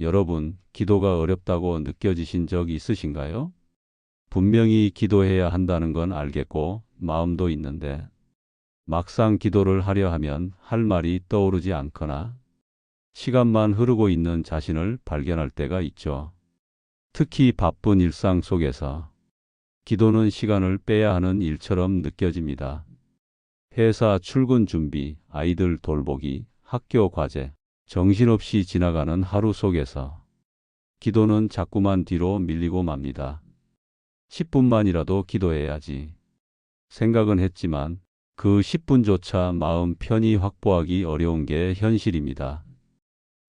여러분, 기도가 어렵다고 느껴지신 적 있으신가요? 분명히 기도해야 한다는 건 알겠고, 마음도 있는데, 막상 기도를 하려 하면 할 말이 떠오르지 않거나, 시간만 흐르고 있는 자신을 발견할 때가 있죠. 특히 바쁜 일상 속에서 기도는 시간을 빼야 하는 일처럼 느껴집니다. 회사 출근 준비, 아이들 돌보기, 학교 과제, 정신없이 지나가는 하루 속에서 기도는 자꾸만 뒤로 밀리고 맙니다. 10분만이라도 기도해야지 생각은 했지만 그 10분조차 마음 편히 확보하기 어려운 게 현실입니다.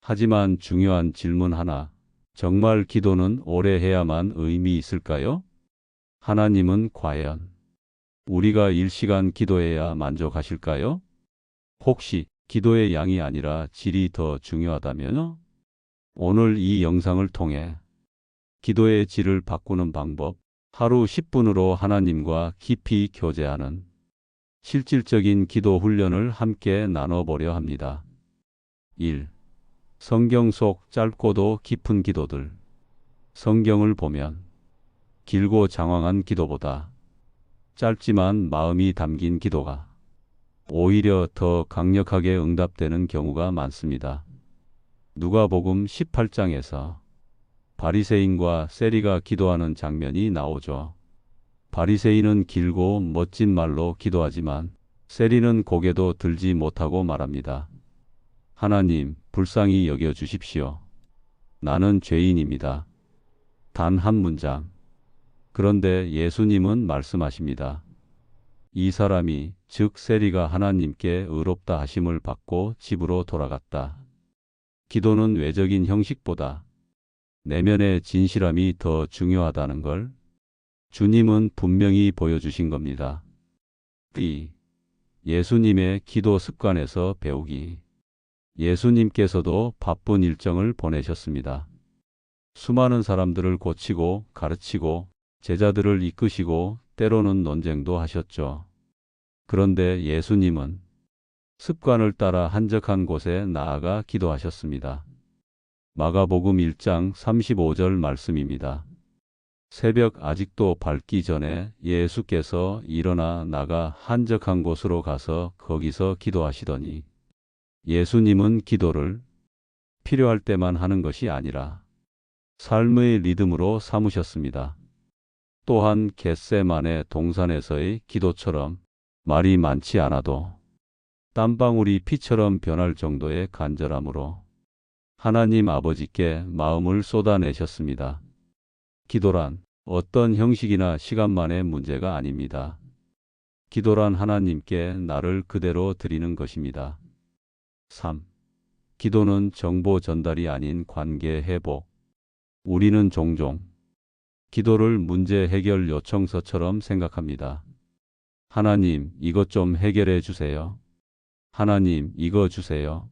하지만 중요한 질문 하나. 정말 기도는 오래 해야만 의미 있을까요? 하나님은 과연 우리가 일시간 기도해야 만족하실까요? 혹시 기도의 양이 아니라 질이 더 중요하다면요? 오늘 이 영상을 통해 기도의 질을 바꾸는 방법, 하루 10분으로 하나님과 깊이 교제하는 실질적인 기도 훈련을 함께 나눠보려 합니다. 1. 성경 속 짧고도 깊은 기도들. 성경을 보면 길고 장황한 기도보다 짧지만 마음이 담긴 기도가 오히려 더 강력하게 응답되는 경우가 많습니다. 누가복음 18장에서 바리새인과 세리가 기도하는 장면이 나오죠. 바리새인은 길고 멋진 말로 기도하지만 세리는 고개도 들지 못하고 말합니다. 하나님, 불쌍히 여겨 주십시오. 나는 죄인입니다. 단 한 문장. 그런데 예수님은 말씀하십니다. 이 사람이, 즉 세리가 하나님께 의롭다 하심을 받고 집으로 돌아갔다. 기도는 외적인 형식보다 내면의 진실함이 더 중요하다는 걸 주님은 분명히 보여주신 겁니다. B. 예수님의 기도 습관에서 배우기. 예수님께서도 바쁜 일정을 보내셨습니다. 수많은 사람들을 고치고 가르치고 제자들을 이끄시고 때로는 논쟁도 하셨죠. 그런데 예수님은 습관을 따라 한적한 곳에 나아가 기도하셨습니다. 마가복음 1장 35절 말씀입니다. 새벽 아직도 밝기 전에 예수께서 일어나 나가 한적한 곳으로 가서 거기서 기도하시더니 예수님은 기도를 필요할 때만 하는 것이 아니라 삶의 리듬으로 삼으셨습니다. 또한 겟세마네 동산에서의 기도처럼 말이 많지 않아도 땀방울이 피처럼 변할 정도의 간절함으로 하나님 아버지께 마음을 쏟아내셨습니다. 기도란 어떤 형식이나 시간만의 문제가 아닙니다. 기도란 하나님께 나를 그대로 드리는 것입니다. 3. 기도는 정보 전달이 아닌 관계 회복. 우리는 종종 기도를 문제 해결 요청서처럼 생각합니다. 하나님, 이것 좀 해결해 주세요. 하나님, 이거 주세요.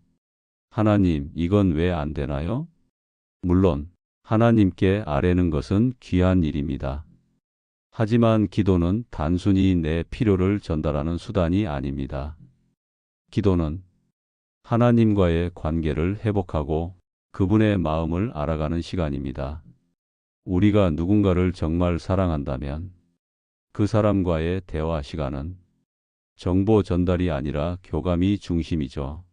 하나님, 이건 왜 안 되나요? 물론 하나님께 아뢰는 것은 귀한 일입니다. 하지만 기도는 단순히 내 필요를 전달하는 수단이 아닙니다. 기도는 하나님과의 관계를 회복하고 그분의 마음을 알아가는 시간입니다. 우리가 누군가를 정말 사랑한다면 그 사람과의 대화 시간은 정보 전달이 아니라 교감이 중심이죠.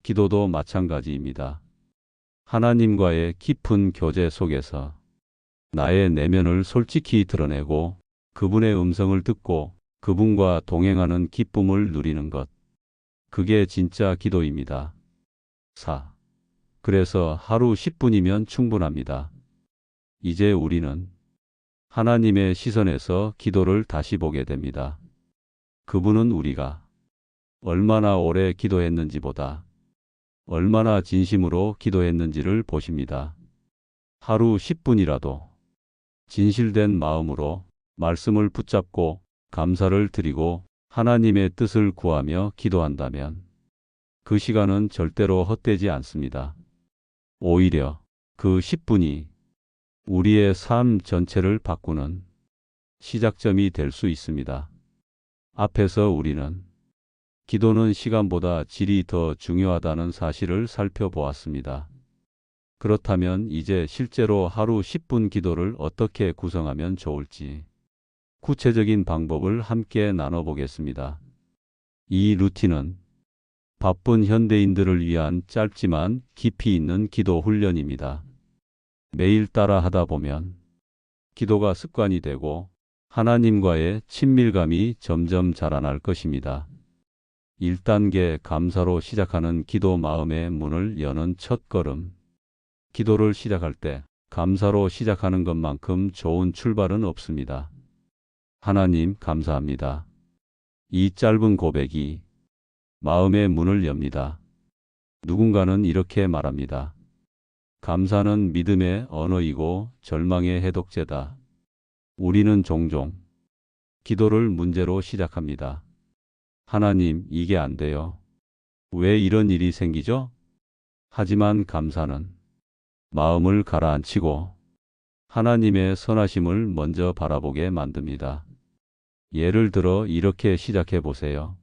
기도도 마찬가지입니다. 하나님과의 깊은 교제 속에서 나의 내면을 솔직히 드러내고 그분의 음성을 듣고 그분과 동행하는 기쁨을 누리는 것. 그게 진짜 기도입니다. 4. 그래서 하루 10분이면 충분합니다. 이제 우리는 하나님의 시선에서 기도를 다시 보게 됩니다. 그분은 우리가 얼마나 오래 기도했는지보다 얼마나 진심으로 기도했는지를 보십니다. 하루 10분이라도 진실된 마음으로 말씀을 붙잡고 감사를 드리고 하나님의 뜻을 구하며 기도한다면 그 시간은 절대로 헛되지 않습니다. 오히려 그 10분이 우리의 삶 전체를 바꾸는 시작점이 될 수 있습니다. 앞에서 우리는 기도는 시간보다 질이 더 중요하다는 사실을 살펴보았습니다. 그렇다면 이제 실제로 하루 10분 기도를 어떻게 구성하면 좋을지 구체적인 방법을 함께 나눠보겠습니다. 이 루틴은 바쁜 현대인들을 위한 짧지만 깊이 있는 기도 훈련입니다. 매일 따라 하다 보면 기도가 습관이 되고 하나님과의 친밀감이 점점 자라날 것입니다. 1단계 감사로 시작하는 기도 마음의 문을 여는 첫 걸음. 기도를 시작할 때 감사로 시작하는 것만큼 좋은 출발은 없습니다. 하나님, 감사합니다. 이 짧은 고백이 마음의 문을 엽니다. 누군가는 이렇게 말합니다. 감사는 믿음의 언어이고 절망의 해독제다. 우리는 종종 기도를 문제로 시작합니다. 하나님, 이게 안 돼요. 왜 이런 일이 생기죠? 하지만 감사는 마음을 가라앉히고 하나님의 선하심을 먼저 바라보게 만듭니다. 예를 들어 이렇게 시작해 보세요.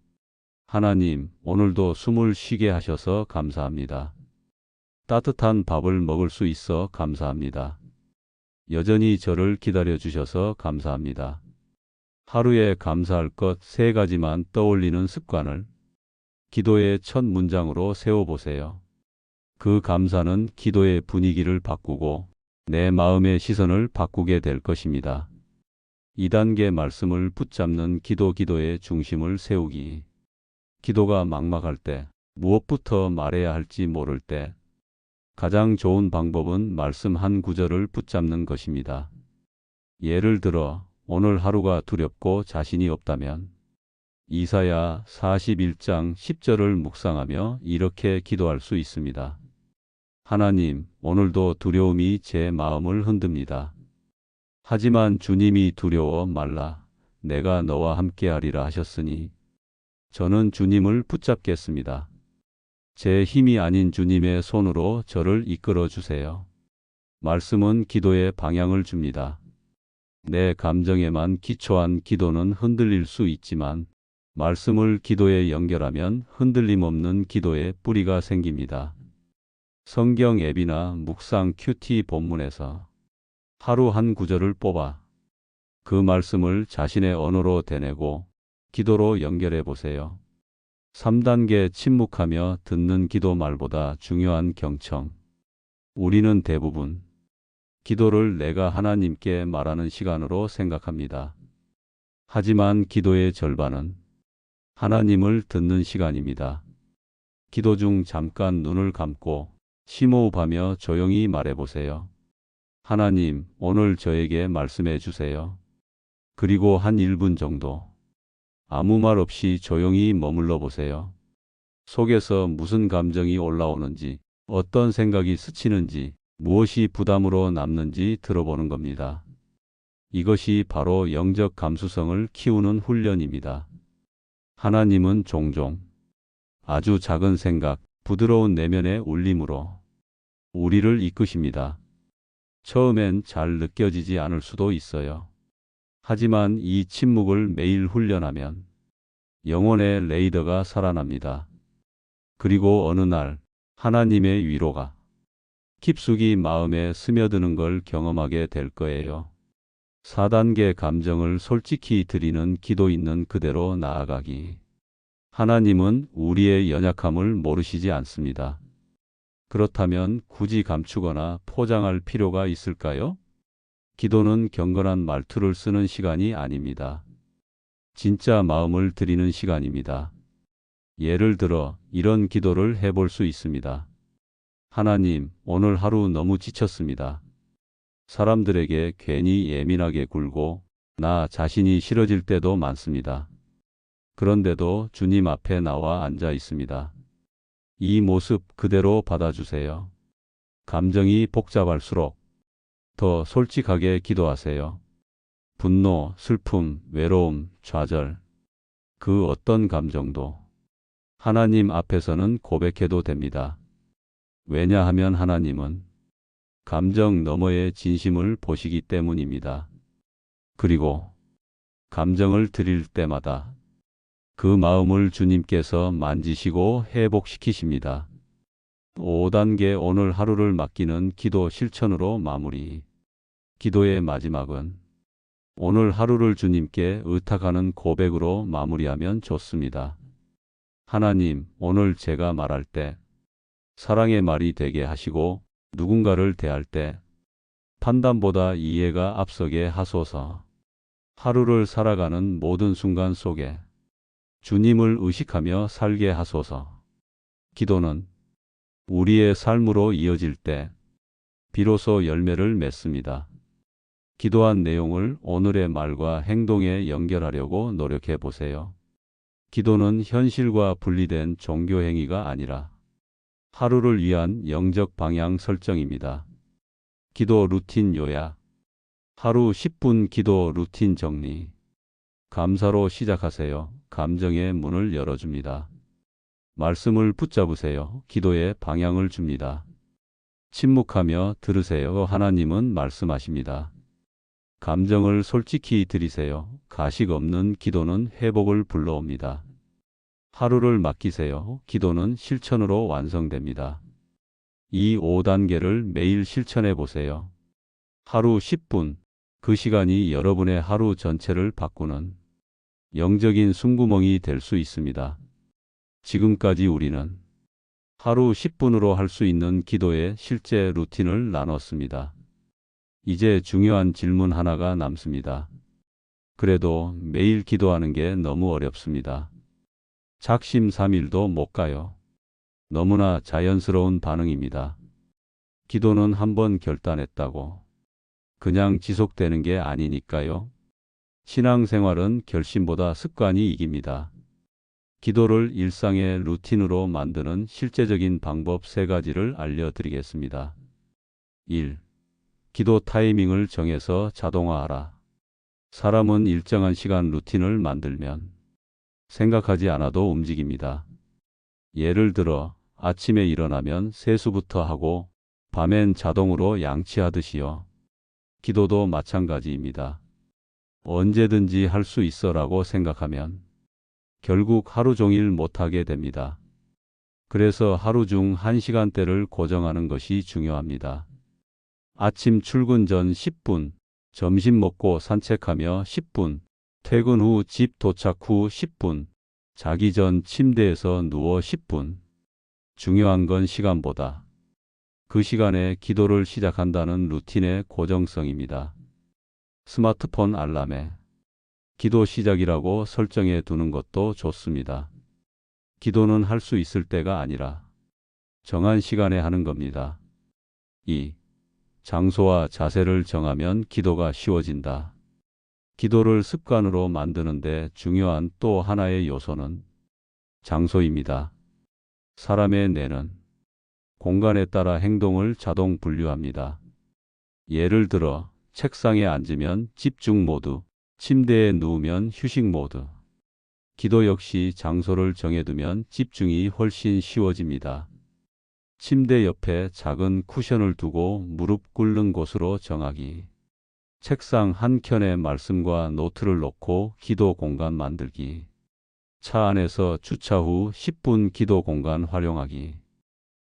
하나님, 오늘도 숨을 쉬게 하셔서 감사합니다. 따뜻한 밥을 먹을 수 있어 감사합니다. 여전히 저를 기다려 주셔서 감사합니다. 하루에 감사할 것 3가지만 떠올리는 습관을 기도의 첫 문장으로 세워보세요. 그 감사는 기도의 분위기를 바꾸고 내 마음의 시선을 바꾸게 될 것입니다. 2단계 말씀을 붙잡는 기도의 중심을 세우기. 기도가 막막할 때, 무엇부터 말해야 할지 모를 때, 가장 좋은 방법은 말씀 한 구절을 붙잡는 것입니다. 예를 들어, 오늘 하루가 두렵고 자신이 없다면, 이사야 41장 10절을 묵상하며 이렇게 기도할 수 있습니다. 하나님, 오늘도 두려움이 제 마음을 흔듭니다. 하지만 주님이 두려워 말라. 내가 너와 함께하리라 하셨으니 저는 주님을 붙잡겠습니다. 제 힘이 아닌 주님의 손으로 저를 이끌어 주세요. 말씀은 기도의 방향을 줍니다. 내 감정에만 기초한 기도는 흔들릴 수 있지만 말씀을 기도에 연결하면 흔들림 없는 기도의 뿌리가 생깁니다. 성경 앱이나 묵상 큐티 본문에서 하루 한 구절을 뽑아 그 말씀을 자신의 언어로 되뇌고 기도로 연결해 보세요. 3단계 침묵하며 듣는 기도 말보다 중요한 경청. 우리는 대부분 기도를 내가 하나님께 말하는 시간으로 생각합니다. 하지만 기도의 절반은 하나님을 듣는 시간입니다. 기도 중 잠깐 눈을 감고 심호흡하며 조용히 말해보세요. 하나님, 오늘 저에게 말씀해 주세요. 그리고 한 1분 정도 아무 말 없이 조용히 머물러 보세요. 속에서 무슨 감정이 올라오는지, 어떤 생각이 스치는지, 무엇이 부담으로 남는지 들어보는 겁니다. 이것이 바로 영적 감수성을 키우는 훈련입니다. 하나님은 종종 아주 작은 생각, 부드러운 내면의 울림으로 우리를 이끄십니다. 처음엔 잘 느껴지지 않을 수도 있어요. 하지만 이 침묵을 매일 훈련하면 영혼의 레이더가 살아납니다. 그리고 어느 날 하나님의 위로가 깊숙이 마음에 스며드는 걸 경험하게 될 거예요. 4단계 감정을 솔직히 드리는 기도 있는 그대로 나아가기. 하나님은 우리의 연약함을 모르시지 않습니다. 그렇다면 굳이 감추거나 포장할 필요가 있을까요? 기도는 경건한 말투를 쓰는 시간이 아닙니다. 진짜 마음을 드리는 시간입니다. 예를 들어 이런 기도를 해볼 수 있습니다. 하나님, 오늘 하루 너무 지쳤습니다. 사람들에게 괜히 예민하게 굴고 나 자신이 싫어질 때도 많습니다. 그런데도 주님 앞에 나와 앉아 있습니다. 이 모습 그대로 받아주세요. 감정이 복잡할수록 더 솔직하게 기도하세요. 분노, 슬픔, 외로움, 좌절, 그 어떤 감정도 하나님 앞에서는 고백해도 됩니다. 왜냐하면 하나님은 감정 너머의 진심을 보시기 때문입니다. 그리고 감정을 드릴 때마다 그 마음을 주님께서 만지시고 회복시키십니다. 5단계 오늘 하루를 맡기는 기도 실천으로 마무리. 기도의 마지막은 오늘 하루를 주님께 의탁하는 고백으로 마무리하면 좋습니다. 하나님, 오늘 제가 말할 때 사랑의 말이 되게 하시고 누군가를 대할 때 판단보다 이해가 앞서게 하소서. 하루를 살아가는 모든 순간 속에 주님을 의식하며 살게 하소서. 기도는 우리의 삶으로 이어질 때 비로소 열매를 맺습니다. 기도한 내용을 오늘의 말과 행동에 연결하려고 노력해 보세요. 기도는 현실과 분리된 종교 행위가 아니라 하루를 위한 영적 방향 설정입니다. 기도 루틴 요약. 하루 10분 기도 루틴 정리. 감사로 시작하세요. 감정의 문을 열어줍니다. 말씀을 붙잡으세요. 기도의 방향을 줍니다. 침묵하며 들으세요. 하나님은 말씀하십니다. 감정을 솔직히 드리세요. 가식 없는 기도는 회복을 불러옵니다. 하루를 맡기세요. 기도는 실천으로 완성됩니다. 이 5단계를 매일 실천해 보세요. 하루 10분. 그 시간이 여러분의 하루 전체를 바꾸는 영적인 숨구멍이 될 수 있습니다. 지금까지 우리는 하루 10분으로 할 수 있는 기도의 실제 루틴을 나눴습니다. 이제 중요한 질문 하나가 남습니다. 그래도 매일 기도하는 게 너무 어렵습니다. 작심삼일도 못 가요. 너무나 자연스러운 반응입니다. 기도는 한번 결단했다고 그냥 지속되는 게 아니니까요. 신앙생활은 결심보다 습관이 이깁니다. 기도를 일상의 루틴으로 만드는 실제적인 방법 3가지를 알려드리겠습니다. 1. 기도 타이밍을 정해서 자동화하라. 사람은 일정한 시간 루틴을 만들면 생각하지 않아도 움직입니다. 예를 들어 아침에 일어나면 세수부터 하고 밤엔 자동으로 양치하듯이요. 기도도 마찬가지입니다. 언제든지 할 수 있어라고 생각하면 결국 하루 종일 못하게 됩니다. 그래서 하루 중 1시간대를 고정하는 것이 중요합니다. 아침 출근 전 10분, 점심 먹고 산책하며 10분, 퇴근 후 집 도착 후 10분, 자기 전 침대에서 누워 10분. 중요한 건 시간보다 그 시간에 기도를 시작한다는 루틴의 고정성입니다. 스마트폰 알람에 기도 시작이라고 설정해 두는 것도 좋습니다. 기도는 할 수 있을 때가 아니라 정한 시간에 하는 겁니다. 2. 장소와 자세를 정하면 기도가 쉬워진다. 기도를 습관으로 만드는데 중요한 또 하나의 요소는 장소입니다. 사람의 뇌는 공간에 따라 행동을 자동 분류합니다. 예를 들어 책상에 앉으면 집중 모드, 침대에 누우면 휴식 모드. 기도 역시 장소를 정해두면 집중이 훨씬 쉬워집니다. 침대 옆에 작은 쿠션을 두고 무릎 꿇는 곳으로 정하기. 책상 한켠에 말씀과 노트를 놓고 기도 공간 만들기. 차 안에서 주차 후 10분 기도 공간 활용하기.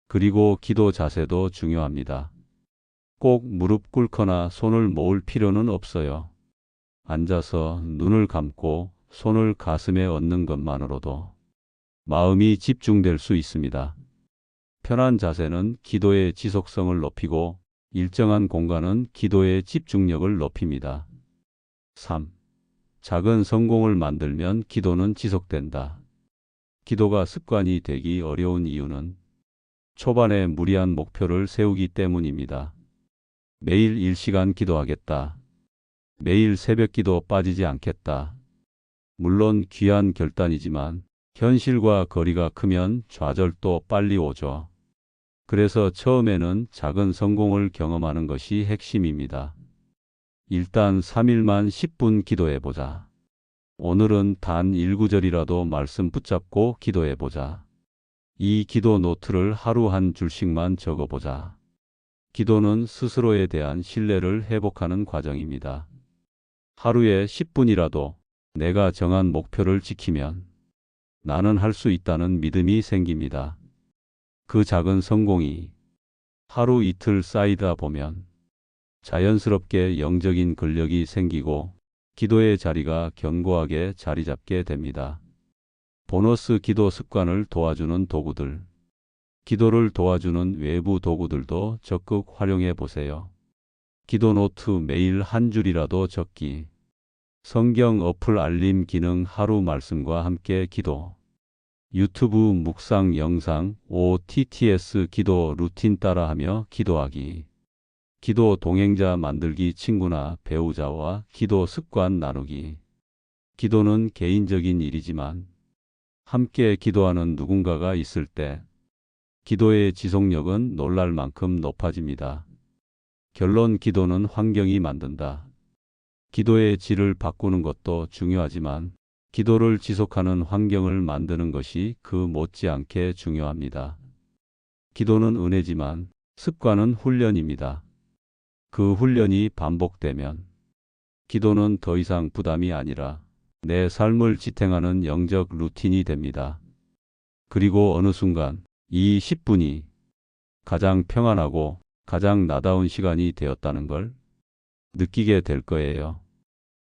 그리고 기도 자세도 중요합니다. 꼭 무릎 꿇거나 손을 모을 필요는 없어요. 앉아서 눈을 감고 손을 가슴에 얹는 것만으로도 마음이 집중될 수 있습니다. 편한 자세는 기도의 지속성을 높이고 일정한 공간은 기도의 집중력을 높입니다. 3. 작은 성공을 만들면 기도는 지속된다. 기도가 습관이 되기 어려운 이유는 초반에 무리한 목표를 세우기 때문입니다. 매일 1시간 기도하겠다. 매일 새벽 기도 빠지지 않겠다. 물론 귀한 결단이지만 현실과 거리가 크면 좌절도 빨리 오죠. 그래서 처음에는 작은 성공을 경험하는 것이 핵심입니다. 일단 3일만 10분 기도해보자. 오늘은 단 1구절이라도 말씀 붙잡고 기도해보자. 이 기도 노트를 하루 한 줄씩만 적어보자. 기도는 스스로에 대한 신뢰를 회복하는 과정입니다. 하루에 10분이라도 내가 정한 목표를 지키면 나는 할 수 있다는 믿음이 생깁니다. 그 작은 성공이 하루 이틀 쌓이다 보면 자연스럽게 영적인 근력이 생기고 기도의 자리가 견고하게 자리 잡게 됩니다. 보너스 기도 습관을 도와주는 도구들. 기도를 도와주는 외부 도구들도 적극 활용해 보세요. 기도 노트 매일 한 줄이라도 적기. 성경 어플 알림 기능 하루 말씀과 함께 기도. 유튜브 묵상 영상 OTTS 기도 루틴 따라하며 기도하기. 기도 동행자 만들기 친구나 배우자와 기도 습관 나누기. 기도는 개인적인 일이지만 함께 기도하는 누군가가 있을 때 기도의 지속력은 놀랄 만큼 높아집니다. 결론 기도는 환경이 만든다. 기도의 질을 바꾸는 것도 중요하지만 기도를 지속하는 환경을 만드는 것이 그 못지않게 중요합니다. 기도는 은혜지만 습관은 훈련입니다. 그 훈련이 반복되면 기도는 더 이상 부담이 아니라 내 삶을 지탱하는 영적 루틴이 됩니다. 그리고 어느 순간 이 10분이 가장 평안하고 가장 나다운 시간이 되었다는 걸 느끼게 될 거예요.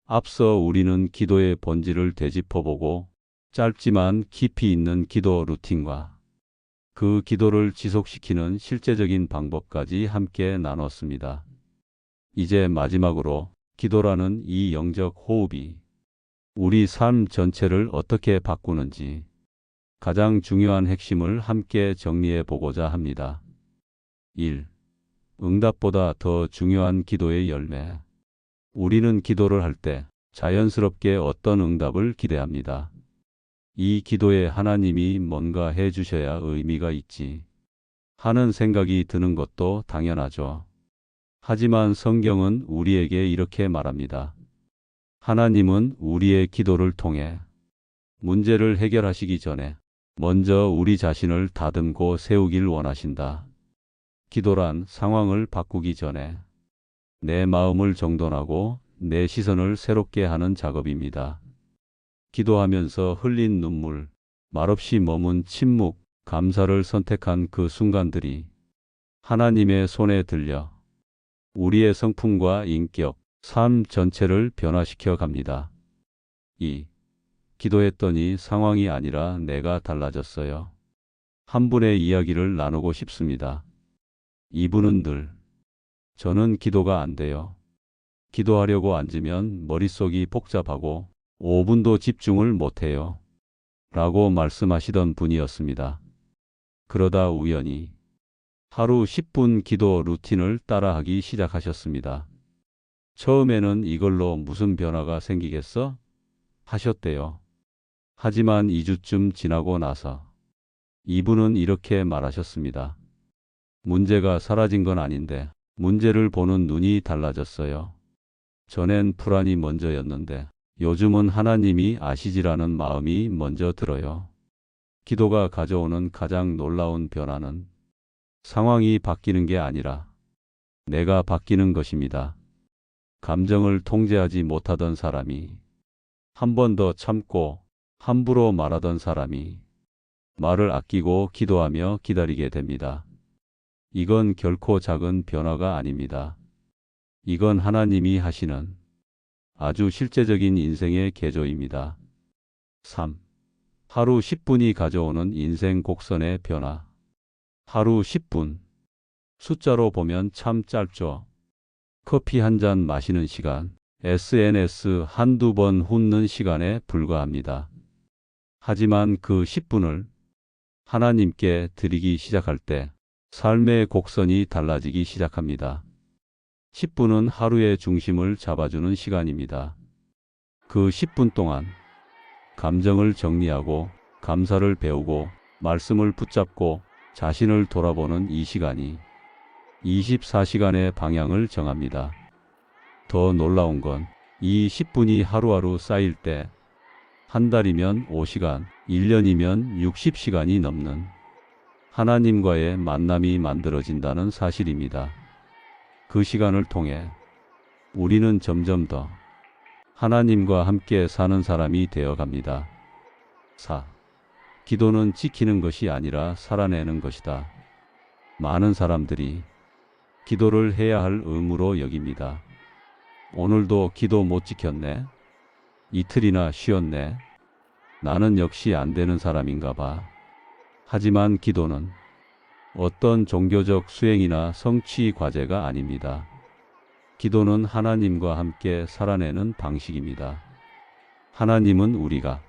앞서 우리는 기도의 본질을 되짚어보고 짧지만 깊이 있는 기도 루틴과 그 기도를 지속시키는 실제적인 방법까지 함께 나눴습니다. 이제 마지막으로 기도라는 이 영적 호흡이 우리 삶 전체를 어떻게 바꾸는지 가장 중요한 핵심을 함께 정리해 보고자 합니다. 1. 응답보다 더 중요한 기도의 열매. 우리는 기도를 할 때 자연스럽게 어떤 응답을 기대합니다. 이 기도에 하나님이 뭔가 해주셔야 의미가 있지 하는 생각이 드는 것도 당연하죠. 하지만 성경은 우리에게 이렇게 말합니다. 하나님은 우리의 기도를 통해 문제를 해결하시기 전에 먼저 우리 자신을 다듬고 세우길 원하신다. 기도란 상황을 바꾸기 전에 내 마음을 정돈하고 내 시선을 새롭게 하는 작업입니다. 기도하면서 흘린 눈물, 말없이 머문 침묵, 감사를 선택한 그 순간들이 하나님의 손에 들려 우리의 성품과 인격, 삶 전체를 변화시켜 갑니다. 2. 기도했더니 상황이 아니라 내가 달라졌어요. 한 분의 이야기를 나누고 싶습니다. 이분은 늘 저는 기도가 안 돼요. 기도하려고 앉으면 머릿속이 복잡하고 5분도 집중을 못해요. 라고 말씀하시던 분이었습니다. 그러다 우연히 하루 10분 기도 루틴을 따라하기 시작하셨습니다. 처음에는 이걸로 무슨 변화가 생기겠어? 하셨대요. 하지만 2주쯤 지나고 나서 이분은 이렇게 말하셨습니다. 문제가 사라진 건 아닌데 문제를 보는 눈이 달라졌어요. 전엔 불안이 먼저였는데 요즘은 하나님이 아시지라는 마음이 먼저 들어요. 기도가 가져오는 가장 놀라운 변화는 상황이 바뀌는 게 아니라 내가 바뀌는 것입니다. 감정을 통제하지 못하던 사람이 한 번 더 참고 함부로 말하던 사람이 말을 아끼고 기도하며 기다리게 됩니다. 이건 결코 작은 변화가 아닙니다. 이건 하나님이 하시는 아주 실제적인 인생의 개조입니다. 3. 하루 10분이 가져오는 인생 곡선의 변화. 하루 10분. 숫자로 보면 참 짧죠. 커피 한 잔 마시는 시간, SNS 한두 번 훑는 시간에 불과합니다. 하지만 그 10분을 하나님께 드리기 시작할 때 삶의 곡선이 달라지기 시작합니다. 10분은 하루의 중심을 잡아주는 시간입니다. 그 10분 동안 감정을 정리하고 감사를 배우고 말씀을 붙잡고 자신을 돌아보는 이 시간이 24시간의 방향을 정합니다. 더 놀라운 건 이 10분이 하루하루 쌓일 때 한 달이면 5시간, 1년이면 60시간이 넘는 하나님과의 만남이 만들어진다는 사실입니다. 그 시간을 통해 우리는 점점 더 하나님과 함께 사는 사람이 되어 갑니다. 4. 기도는 지키는 것이 아니라 살아내는 것이다. 많은 사람들이 기도를 해야 할 의무로 여깁니다. 오늘도 기도 못 지켰네. 이틀이나 쉬었네. 나는 역시 안 되는 사람인가 봐. 하지만 기도는 어떤 종교적 수행이나 성취 과제가 아닙니다. 기도는 하나님과 함께 살아내는 방식입니다. 하나님은 우리가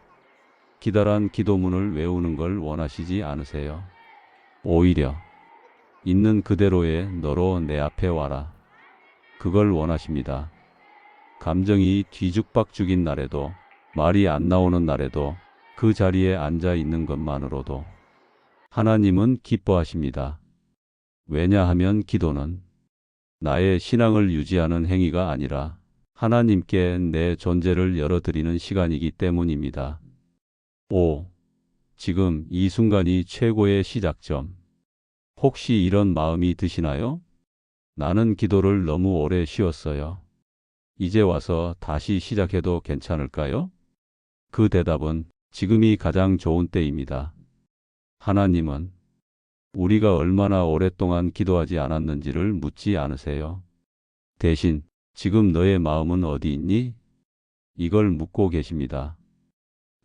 기다란 기도문을 외우는 걸 원하시지 않으세요. 오히려 있는 그대로의 너로 내 앞에 와라. 그걸 원하십니다. 감정이 뒤죽박죽인 날에도, 말이 안 나오는 날에도, 그 자리에 앉아 있는 것만으로도 하나님은 기뻐하십니다. 왜냐하면 기도는 나의 신앙을 유지하는 행위가 아니라 하나님께 내 존재를 열어드리는 시간이기 때문입니다. 5. 지금 이 순간이 최고의 시작점. 혹시 이런 마음이 드시나요? 나는 기도를 너무 오래 쉬었어요. 이제 와서 다시 시작해도 괜찮을까요? 그 대답은 지금이 가장 좋은 때입니다. 하나님은 우리가 얼마나 오랫동안 기도하지 않았는지를 묻지 않으세요. 대신 지금 너의 마음은 어디 있니? 이걸 묻고 계십니다.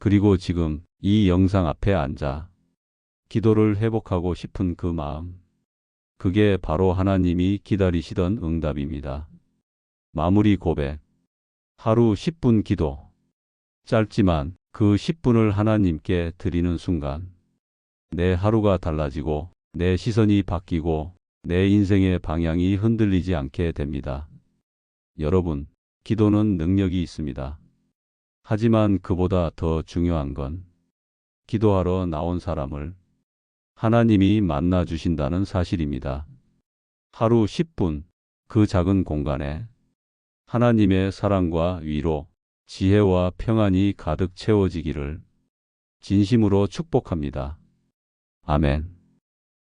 그리고 지금 이 영상 앞에 앉아 기도를 회복하고 싶은 그 마음. 그게 바로 하나님이 기다리시던 응답입니다. 마무리 고백. 하루 10분 기도. 짧지만 그 10분을 하나님께 드리는 순간 내 하루가 달라지고 내 시선이 바뀌고 내 인생의 방향이 흔들리지 않게 됩니다. 여러분, 기도는 능력이 있습니다. 하지만 그보다 더 중요한 건 기도하러 나온 사람을 하나님이 만나 주신다는 사실입니다. 하루 10분, 그 작은 공간에 하나님의 사랑과 위로, 지혜와 평안이 가득 채워지기를 진심으로 축복합니다. 아멘.